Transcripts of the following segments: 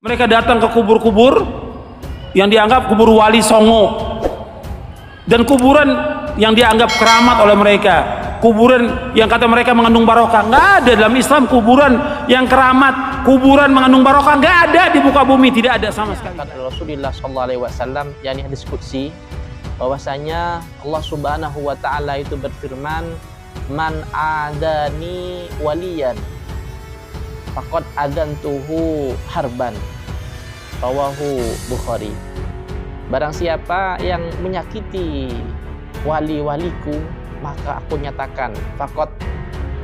Mereka datang ke kubur-kubur yang dianggap kubur wali songo dan kuburan yang dianggap keramat oleh mereka, kuburan yang kata mereka mengandung barokah. Nggak ada dalam Islam kuburan yang keramat, kuburan mengandung barokah, nggak ada di muka bumi, tidak ada sama sekali. Kata Rasulullah SAW, yakni hadis qudsi, bahwasanya Allah Subhanahu wa taala itu berfirman, "Man adani waliyan faqad adantuhu harban." Rawahu Bukhari. Barang siapa yang menyakiti wali-waliku, maka aku nyatakan faqad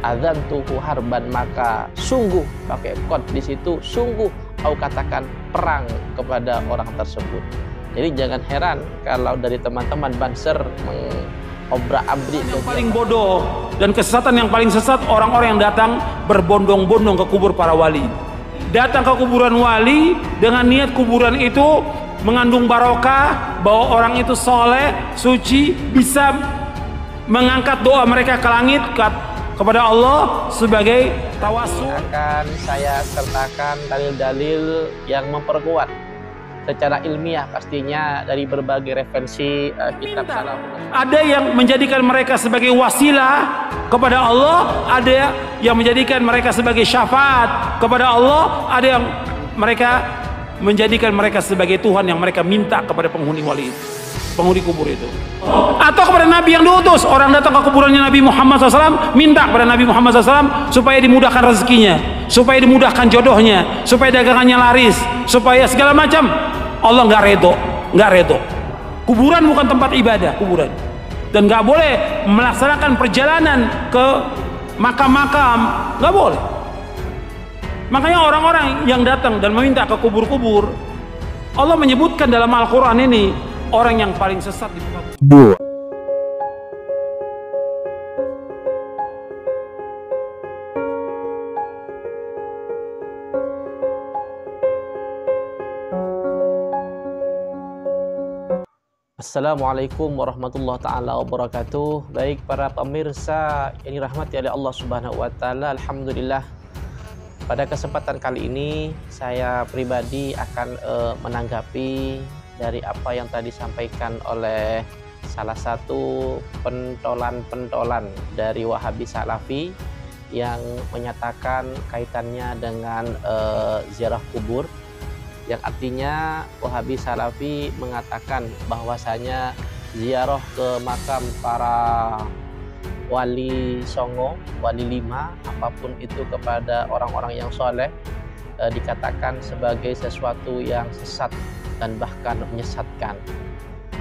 adantuhu harban, maka sungguh, pakai qad di situ, sungguh aku katakan perang kepada orang tersebut. Jadi jangan heran kalau dari teman-teman Banser mengobrak-abrik yang paling bodoh dan kesesatan yang paling sesat orang-orang yang datang berbondong-bondong ke kubur para wali. Datang ke kuburan wali dengan niat kuburan itu mengandung barokah, bahwa orang itu soleh, suci, bisa mengangkat doa mereka ke langit kepada Allah sebagai tawasul. Akan saya sertakan dalil-dalil yang memperkuat secara ilmiah pastinya dari berbagai referensi kitab salafus. Ada yang menjadikan mereka sebagai wasilah kepada Allah, ada yang menjadikan mereka sebagai syafaat kepada Allah, ada yang mereka menjadikan mereka sebagai Tuhan yang mereka minta kepada penghuni wali itu, penghuni kubur itu, atau kepada Nabi yang diutus. Orang datang ke kuburannya Nabi Muhammad SAW, minta kepada Nabi Muhammad SAW supaya dimudahkan rezekinya, supaya dimudahkan jodohnya, supaya dagangannya laris, supaya segala macam. Allah nggak redo. Kuburan bukan tempat ibadah, kuburan, dan nggak boleh melaksanakan perjalanan ke makam-makam, nggak boleh. Makanya orang-orang yang datang dan meminta ke kubur-kubur, Allah menyebutkan dalam Al-Quran ini orang yang paling sesat di muka bumi. Assalamualaikum warahmatullahi taala wabarakatuh. Baik para pemirsa yang dirahmati oleh Allah Subhanahu wa taala, alhamdulillah pada kesempatan kali ini saya pribadi akan menanggapi dari apa yang tadi disampaikan oleh salah satu pentolan-pentolan dari Wahabi Salafi yang menyatakan kaitannya dengan ziarah kubur, yang artinya Wahabi Salafi mengatakan bahwasanya ziarah ke makam para wali songo, wali lima, apapun itu kepada orang-orang yang soleh dikatakan sebagai sesuatu yang sesat dan bahkan menyesatkan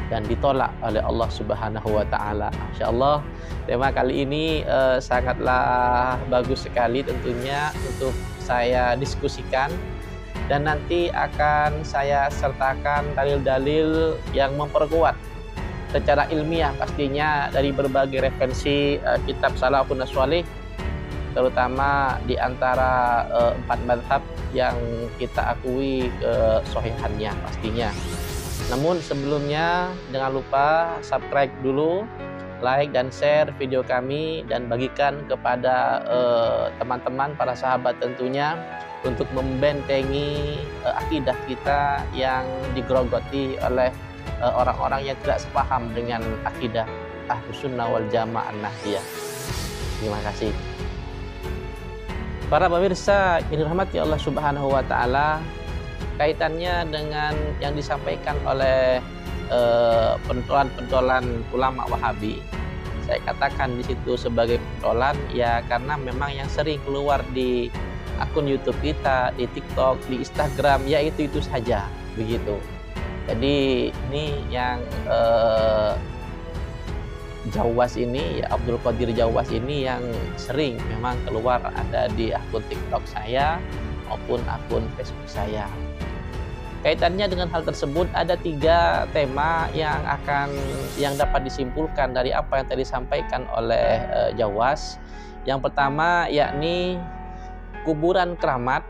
dan ditolak oleh Allah Subhanahu wa taala. Insyaallah tema kali ini sangatlah bagus sekali tentunya untuk saya diskusikan, dan nanti akan saya sertakan dalil-dalil yang memperkuat secara ilmiah pastinya dari berbagai referensi kitab salafun shalih, terutama di antara 4 mazhab yang kita akui kesohihannya pastinya. Namun sebelumnya jangan lupa subscribe dulu, like dan share video kami, dan bagikan kepada teman-teman, para sahabat tentunya, untuk membentengi akidah kita yang digerogoti oleh orang-orang yang tidak sepaham dengan akidah Ahlus Sunnah wal Jamaah Nahdiyah. Terima kasih. Para pemirsa yang dirahmati Allah Subhanahu wa taala, kaitannya dengan yang disampaikan oleh pentolan-pentolan ulama Wahabi, saya katakan di situ sebagai pentolan ya karena memang yang sering keluar di akun YouTube kita, di TikTok, di Instagram, ya itu saja begitu. Jadi ini yang Jawas ini, ya Abdul Qadir Jawas ini yang sering memang keluar ada di akun TikTok saya maupun akun Facebook saya. Kaitannya dengan hal tersebut ada 3 tema yang dapat disimpulkan dari apa yang tadi disampaikan oleh Jawas. Yang pertama yakni kuburan keramat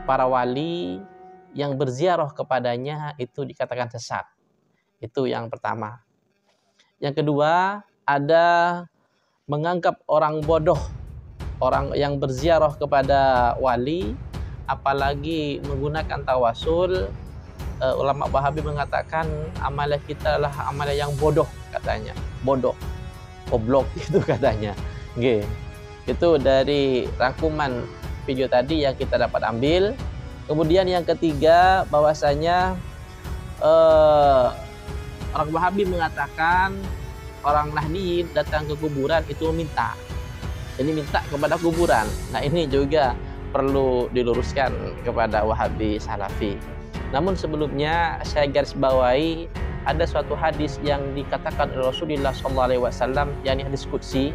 para wali yang berziarah kepadanya itu dikatakan sesat. Itu yang pertama. Yang kedua, ada menganggap orang bodoh, orang yang berziarah kepada wali apalagi menggunakan tawasul, ulama Wahabi mengatakan amalan kita adalah amalan yang bodoh katanya, bodoh, goblok itu katanya. Oke. Itu dari rangkuman video tadi yang kita dapat ambil. Kemudian yang ketiga, bahwasanya orang Wahabi mengatakan orang Nahdiyin datang ke kuburan itu meminta. Jadi minta kepada kuburan. Nah, ini juga perlu diluruskan kepada Wahabi Salafi. Namun sebelumnya saya garis bawahi ada suatu hadis yang dikatakan oleh Rasulullah SAW, yakni hadis qudsi,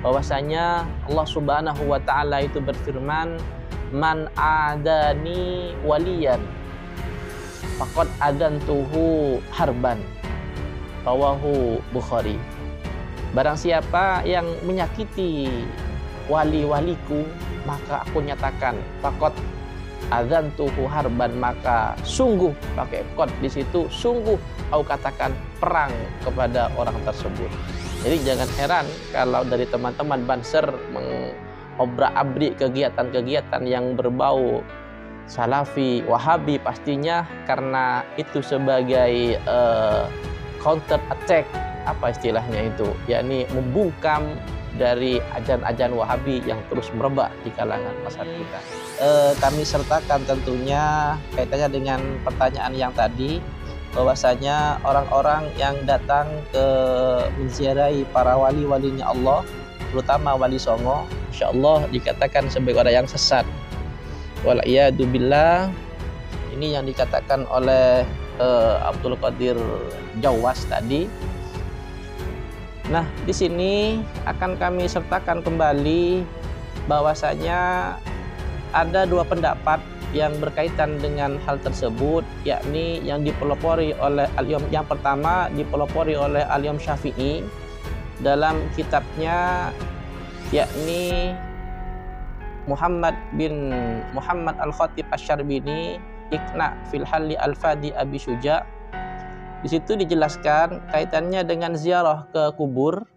bahwasanya Allah Subhanahu wa taala itu berfirman, "Man adani waliyan faqad adantuhu harban." Rawahu Bukhari. Barang siapa yang menyakiti wali-waliku, maka aku nyatakan faqad adantuhu harban, maka sungguh, pakai qad di situ, sungguh aku katakan perang kepada orang tersebut. Jadi jangan heran kalau dari teman-teman Banser mengobrak-abrik kegiatan-kegiatan yang berbau Salafi, Wahabi, pastinya karena itu sebagai counter attack, apa istilahnya itu, yakni membungkam dari ajaran-ajaran Wahabi yang terus merebak di kalangan masyarakat kita. Kami sertakan tentunya kaitannya dengan pertanyaan yang tadi, bahwasanya orang-orang yang datang ke menziarahi para wali-walinya Allah, terutama Wali Songo, insyaallah dikatakan sebagai orang yang sesat. Wal'iyadu billah. Ini yang dikatakan oleh Abdul Qadir Jawas tadi. Nah, di sini akan kami sertakan kembali bahwasanya ada dua pendapat yang berkaitan dengan hal tersebut, yakni yang dipelopori oleh yang pertama dipelopori oleh Al-Imam Syafi'i dalam kitabnya, yakni Muhammad bin Muhammad Al-Khatib Asy-Syarbini, Iqna fil Halli Al-Fadi Abi Syuja. Di situ dijelaskan kaitannya dengan ziarah ke kubur,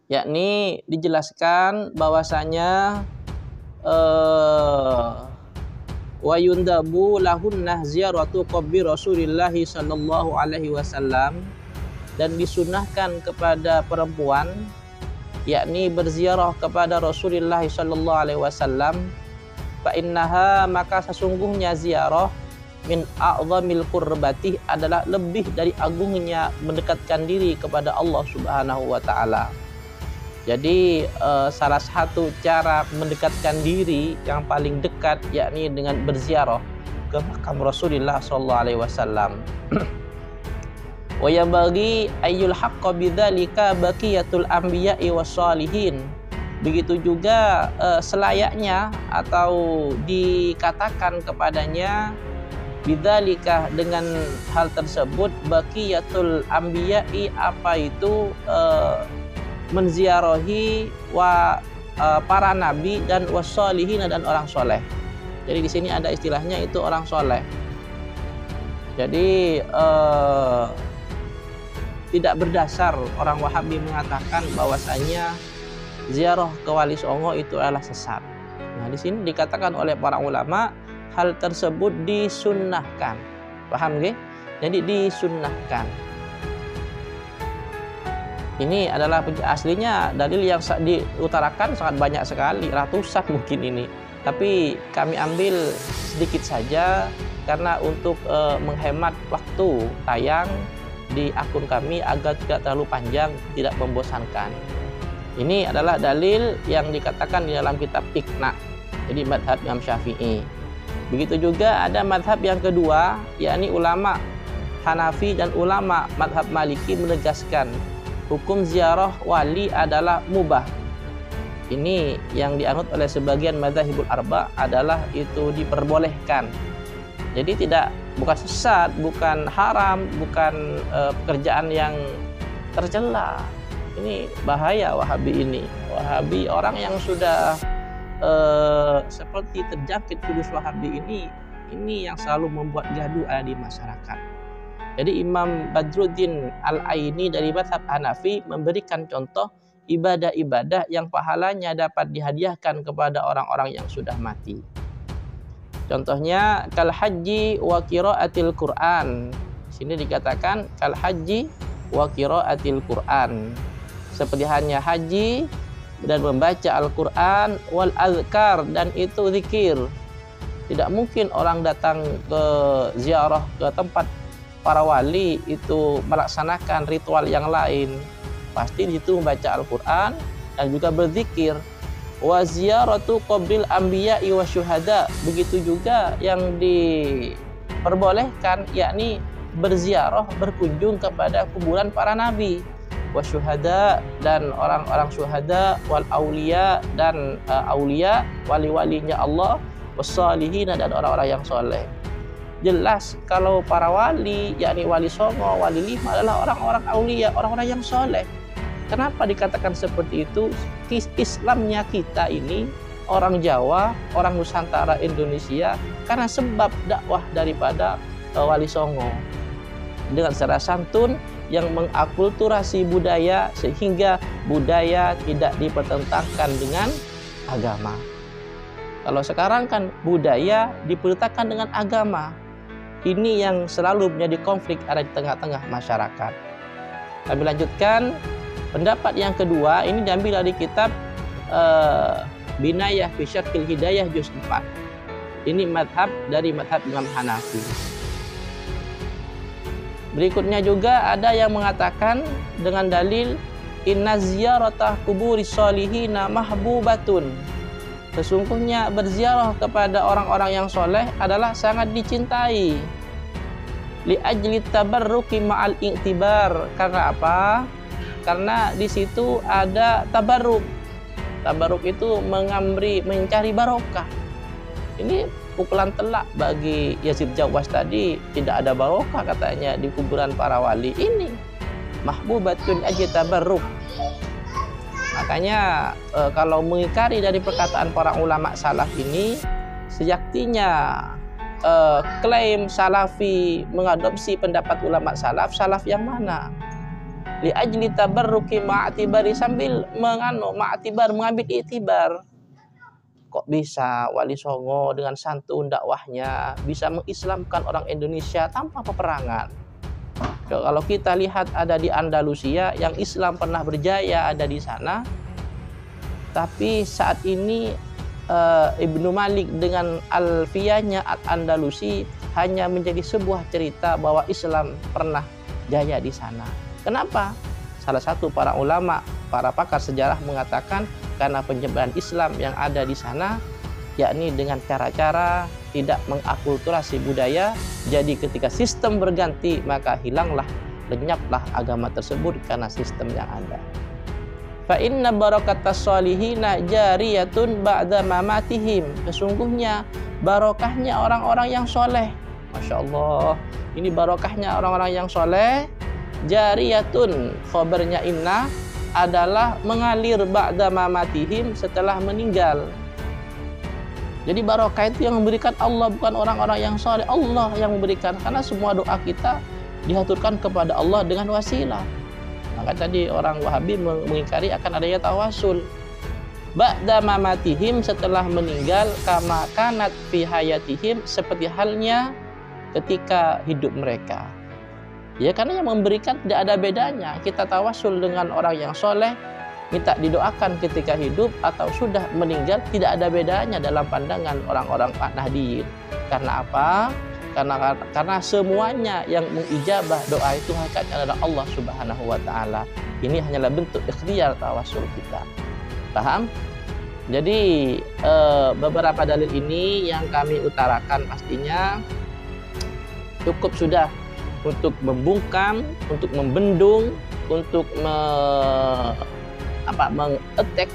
yakni dijelaskan bahwasanya wa yundabu lahunnah ziyaratu qabri Rasulillah sallallahu alaihi wasallam, dan disunahkan kepada perempuan yakni berziarah kepada Rasulullah sallallahu alaihi wasallam. Fa innaha, maka sesungguhnya ziarah, min a'zamil qurbati, adalah lebih dari agungnya mendekatkan diri kepada Allah Subhanahu wa taala. Jadi salah satu cara mendekatkan diri yang paling dekat yakni dengan berziarah ke makam Rasulullah sallallahu alaihi wasallam. Wa yabaghi ayyul haqqa bidzalika baqiyatul anbiya'i wassalihin. Begitu juga selayaknya atau dikatakan kepadanya bidzalika, dengan hal tersebut, baqiyatul anbiya'i, apa itu menziarahi para nabi dan wassalihin, dan orang soleh. Jadi di sini ada istilahnya itu orang soleh. Jadi tidak berdasar orang Wahabi mengatakan bahwasanya ziarah ke Wali Songo itu adalah sesat. Nah, di sini dikatakan oleh para ulama hal tersebut disunnahkan. Paham nggih? Jadi disunnahkan. Ini adalah aslinya dalil yang diutarakan sangat banyak sekali, ratusan mungkin ini. Tapi kami ambil sedikit saja karena untuk menghemat waktu tayang di akun kami agar tidak terlalu panjang, tidak membosankan. Ini adalah dalil yang dikatakan di dalam kitab Iqna, jadi madhab Imam Syafi'i. Begitu juga ada madhab yang kedua, yakni ulama Hanafi dan ulama madhab Maliki menegaskan hukum ziarah wali adalah mubah. Ini yang dianut oleh sebagian madzhabul arba adalah itu diperbolehkan. Jadi bukan sesat, bukan haram, bukan pekerjaan yang tercela. Ini bahaya Wahabi ini. Wahabi, orang yang sudah seperti terjangkit virus Wahabi ini yang selalu membuat gaduh di masyarakat. Jadi Imam Badruddin Al-Aini dari mazhab Hanafi memberikan contoh ibadah-ibadah yang pahalanya dapat dihadiahkan kepada orang-orang yang sudah mati. Contohnya kal haji wa qiraatil Qur'an. Sini dikatakan kal haji wa qiraatil Qur'an. Seperti halnya haji dan membaca Al-Qur'an wal azkar, dan itu zikir. Tidak mungkin orang datang ke ziarah ke tempat para wali itu melaksanakan ritual yang lain. Pasti di situ membaca Al-Qur'an dan juga berzikir. Wa ziyaratu qabril anbiya'i wa syuhada. Begitu juga yang diperbolehkan, yakni berziarah, berkunjung kepada kuburan para nabi, wa syuhada, dan orang-orang syuhada, wal aulia, dan aulia, wali-walinya Allah, wassalihin, dan orang-orang yang soleh. Jelas kalau para wali, yakni wali songo, wali lima adalah orang-orang aulia, orang-orang yang soleh. Kenapa dikatakan seperti itu? Islamnya kita ini, orang Jawa, orang Nusantara Indonesia, karena sebab dakwah daripada wali songo. Dengan secara santun yang mengakulturasi budaya sehingga budaya tidak dipertentangkan dengan agama. Kalau sekarang kan budaya dipertentangkan dengan agama. Ini yang selalu menjadi konflik ada di tengah-tengah masyarakat. Kami lanjutkan. Pendapat yang kedua ini diambil dari kitab Binayah fi Syarhil Hidayah juz 4. Ini madhab dari madhab Imam Hanafi. Berikutnya juga ada yang mengatakan dengan dalil inna ziyaratah kuburi sholihina mahbubatun. Sesungguhnya berziarah kepada orang-orang yang soleh adalah sangat dicintai. Li ajli tabarruki ma'al i'tibar. Karena apa? Karena di situ ada tabarruk. Tabarruk itu mencari barokah. Ini pukulan telak bagi Yazid Jawas tadi. Tidak ada barokah katanya di kuburan para wali. Ini mahbubatun aja tabarruk. Makanya kalau mengingkari dari perkataan para ulama salaf ini, sejatinya klaim salafi mengadopsi pendapat ulama salaf, salaf yang mana? Li ajli tabarruki ma'atibari, sambil mengambil iktibar. Kok bisa wali songo dengan santun dakwahnya bisa mengislamkan orang Indonesia tanpa peperangan? Kalau kita lihat ada di Andalusia yang Islam pernah berjaya ada di sana, tapi saat ini Ibnu Malik dengan Alfiyahnya Al-Andalusi hanya menjadi sebuah cerita bahwa Islam pernah jaya di sana. Kenapa? Salah satu para ulama, para pakar sejarah mengatakan karena penyebaran Islam yang ada di sana, yakni dengan cara-cara tidak mengakulturasi budaya. Jadi ketika sistem berganti maka hilanglah, lenyaplah agama tersebut karena sistem yang ada. Fa inna barakatas sholihina jariyatun ba'da mamatihim. Sesungguhnya barokahnya orang-orang yang soleh. Masya Allah, ini barokahnya orang-orang yang soleh. Jariyatun, khobarnya inna, adalah mengalir ba'da mamatihim, setelah meninggal. Jadi barokah itu yang memberikan Allah, bukan orang-orang yang soleh. Allah yang memberikan, karena semua doa kita diaturkan kepada Allah dengan wasilah. Maka tadi orang Wahabi mengingkari akan adanya tawasul. Ba'da mamatihim, setelah meninggal, kama kanat fi hayatihim, seperti halnya ketika hidup mereka. Ya, karena yang memberikan tidak ada bedanya. Kita tawasul dengan orang yang soleh, minta didoakan ketika hidup atau sudah meninggal, tidak ada bedanya dalam pandangan orang-orang Nahdiyin. Karena apa? Karena semuanya yang mengijabah doa itu hakikatnya adalah Allah Subhanahu wa Ta'ala. Ini hanyalah bentuk ikhtiar tawasul kita. Paham? Jadi beberapa dalil ini yang kami utarakan pastinya cukup sudah untuk membungkam, untuk membendung, untuk meng-attack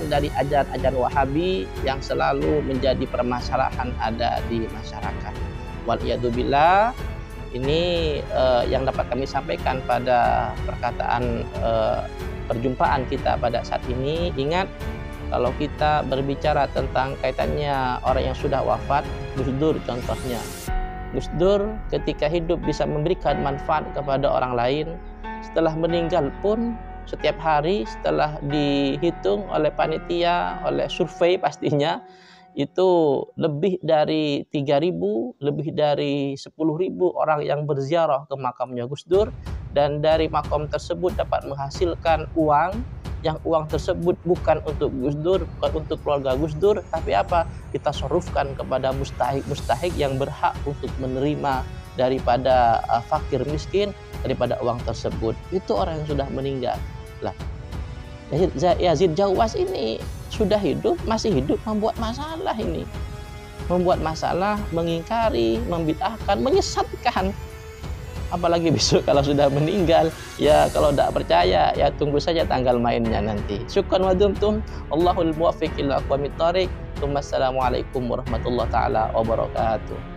dari ajaran-ajaran Wahabi yang selalu menjadi permasalahan ada di masyarakat. Waliyadzubillah, ini yang dapat kami sampaikan pada perkataan perjumpaan kita pada saat ini. Ingat, kalau kita berbicara tentang kaitannya orang yang sudah wafat, Gus Dur contohnya. Gus Dur ketika hidup bisa memberikan manfaat kepada orang lain, setelah meninggal pun setiap hari setelah dihitung oleh panitia, oleh survei pastinya, itu lebih dari 3.000, lebih dari 10.000 orang yang berziarah ke makamnya Gus Dur, dan dari makam tersebut dapat menghasilkan uang, yang uang tersebut bukan untuk Gus Dur, bukan untuk keluarga Gus Dur, tapi apa? Kita sorufkan kepada mustahik yang berhak untuk menerima daripada fakir miskin daripada uang tersebut. Itu orang yang sudah meninggal. Lah, Yazid Jawas ini sudah hidup, masih hidup, membuat masalah ini. Membuat masalah, mengingkari, membid'ahkan, menyesatkan. Apalagi besok kalau sudah meninggal, ya kalau tidak percaya, ya tunggu saja tanggal mainnya nanti. Syukran wa dumtum, Allahul muwaffiq ila aqwamit thariq. Assalamualaikum warahmatullahi taala wabarakatuh.